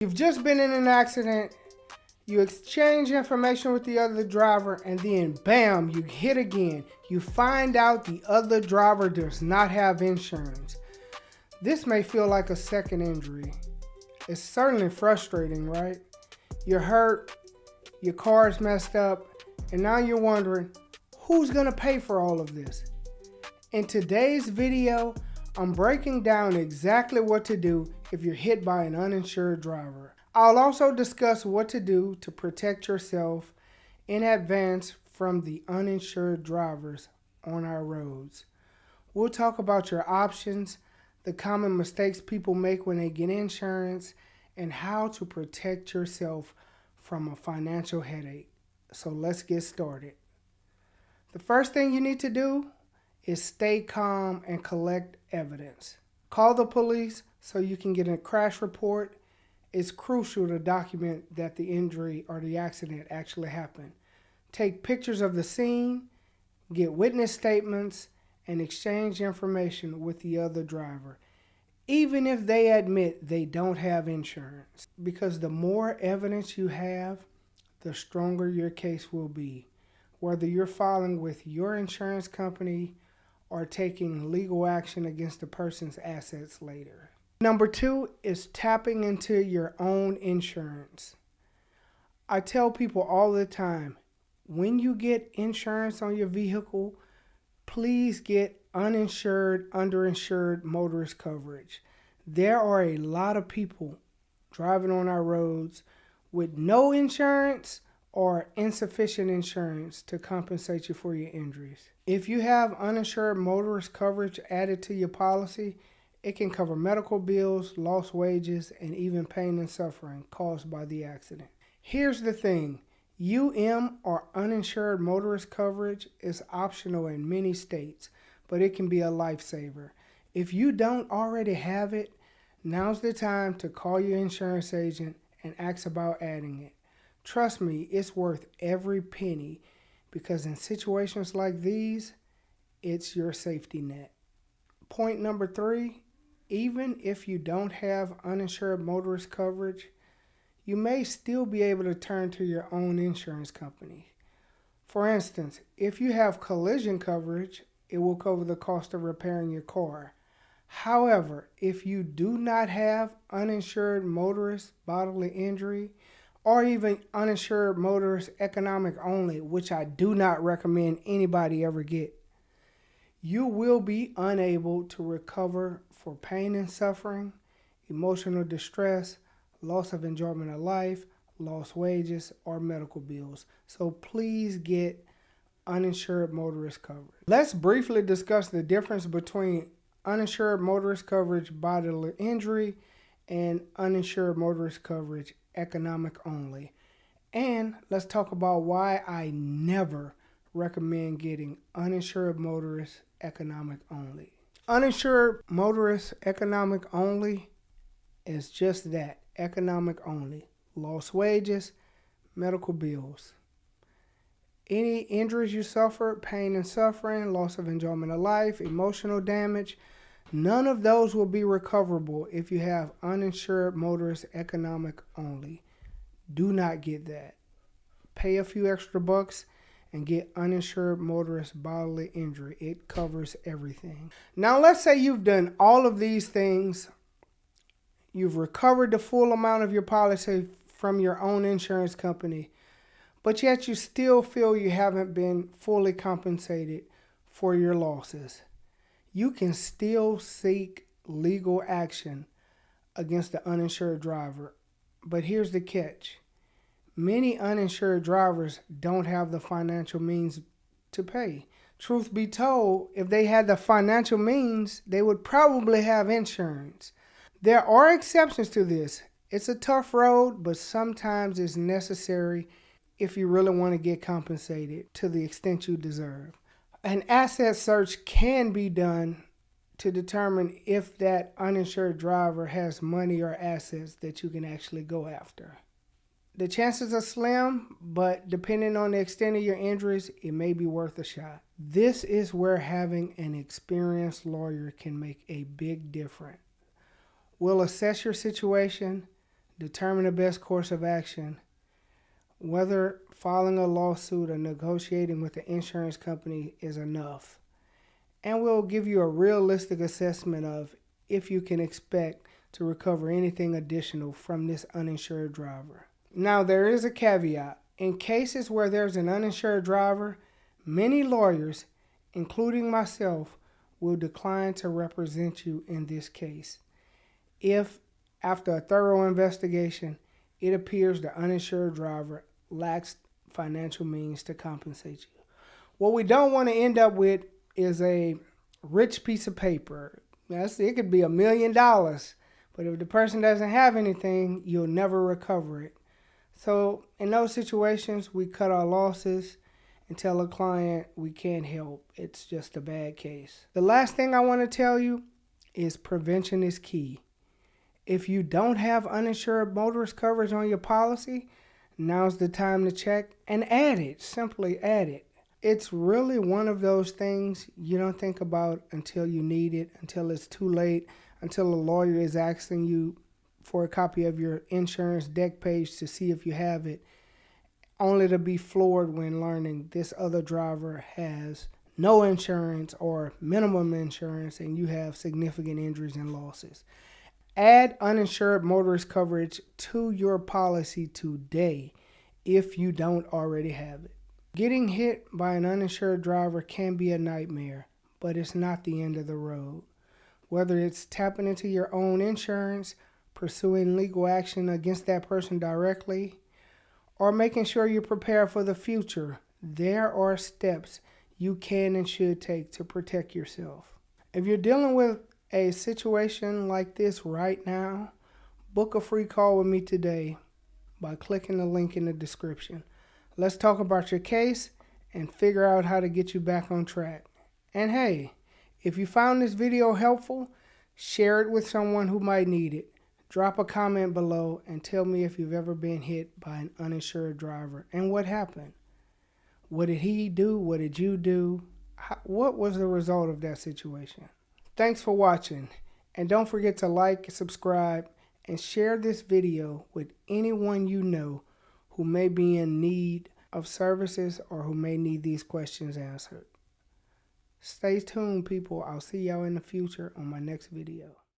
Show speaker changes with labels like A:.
A: You've just been in an accident, you exchange information with the other driver, and then bam, you hit again. You find out the other driver does not have insurance. This may feel like a second injury. It's certainly frustrating, right? You're hurt, your car's messed up, and now you're wondering, who's gonna pay for all of this? In today's video, I'm breaking down exactly what to do if you're hit by an uninsured driver. I'll also discuss what to do to protect yourself in advance from the uninsured drivers on our roads. We'll talk about your options, the common mistakes people make when they get insurance, and how to protect yourself from a financial headache. So let's get started. The first thing you need to do is stay calm and collect evidence. Call the police so you can get a crash report. It's crucial to document that the injury or the accident actually happened. Take pictures of the scene, get witness statements, and exchange information with the other driver, even if they admit they don't have insurance. Because the more evidence you have, the stronger your case will be, whether you're filing with your insurance company or taking legal action against the person's assets later. Number 2 is tapping into your own insurance. I tell people all the time, when you get insurance on your vehicle, please get uninsured, underinsured motorist coverage. There are a lot of people driving on our roads with no insurance or insufficient insurance to compensate you for your injuries. If you have uninsured motorist coverage added to your policy, it can cover medical bills, lost wages, and even pain and suffering caused by the accident. Here's the thing, or uninsured motorist coverage is optional in many states, but it can be a lifesaver. If you don't already have it, now's the time to call your insurance agent and ask about adding it. Trust me, it's worth every penny, because in situations like these, it's your safety net. Point number 3, even if you don't have uninsured motorist coverage, you may still be able to turn to your own insurance company. For instance, if you have collision coverage, it will cover the cost of repairing your car. However, if you do not have uninsured motorist bodily injury, or even uninsured motorist economic only, which I do not recommend anybody ever get, you will be unable to recover for pain and suffering, emotional distress, loss of enjoyment of life, lost wages, or medical bills. So please get uninsured motorist coverage. Let's briefly discuss the difference between uninsured motorist coverage bodily injury and uninsured motorist coverage economic only. And let's talk about why I never recommend getting uninsured motorist economic only. Uninsured motorist economic only is just that, economic only. Lost wages, medical bills. Any injuries you suffer, pain and suffering, loss of enjoyment of life, emotional damage, none of those will be recoverable if you have uninsured motorist economic only. Do not get that. Pay a few extra bucks and get uninsured motorist bodily injury. It covers everything. Now let's say you've done all of these things. You've recovered the full amount of your policy from your own insurance company, but yet you still feel you haven't been fully compensated for your losses. You can still seek legal action against the uninsured driver. But here's the catch. Many uninsured drivers don't have the financial means to pay. Truth be told, if they had the financial means, they would probably have insurance. There are exceptions to this. It's a tough road, but sometimes it's necessary if you really want to get compensated to the extent you deserve. An asset search can be done to determine if that uninsured driver has money or assets that you can actually go after. The chances are slim, but depending on the extent of your injuries, it may be worth a shot. This is where having an experienced lawyer can make a big difference. We'll assess your situation, determine the best course of action, whether filing a lawsuit or negotiating with the insurance company is enough. And we'll give you a realistic assessment of if you can expect to recover anything additional from this uninsured driver. Now, there is a caveat. In cases where there's an uninsured driver, many lawyers, including myself, will decline to represent you in this case if, after a thorough investigation, it appears the uninsured driver lacks financial means to compensate you. What we don't want to end up with is a rich piece of paper. It could be $1 million, but if the person doesn't have anything, you'll never recover it. So in those situations, we cut our losses and tell a client we can't help. It's just a bad case. The last thing I want to tell you is prevention is key. If you don't have uninsured motorist coverage on your policy, now's the time to check and add it. Simply add it. It's really one of those things you don't think about until you need it, until it's too late, until a lawyer is asking you for a copy of your insurance deck page to see if you have it, only to be floored when learning this other driver has no insurance or minimum insurance and you have significant injuries and losses. Add uninsured motorist coverage to your policy today if you don't already have it. Getting hit by an uninsured driver can be a nightmare, but it's not the end of the road. Whether it's tapping into your own insurance, pursuing legal action against that person directly, or making sure you're prepared for the future, there are steps you can and should take to protect yourself. If you're dealing with a situation like this right now, book a free call with me today by clicking the link in the description. Let's talk about your case and figure out how to get you back on track. And hey, if you found this video helpful, share it with someone who might need it. Drop a comment below and tell me if you've ever been hit by an uninsured driver and what happened. What did he do? What did you do? What was the result of that situation? Thanks for watching, and don't forget to like, subscribe, and share this video with anyone you know who may be in need of services or who may need these questions answered. Stay tuned, people. I'll see y'all in the future on my next video.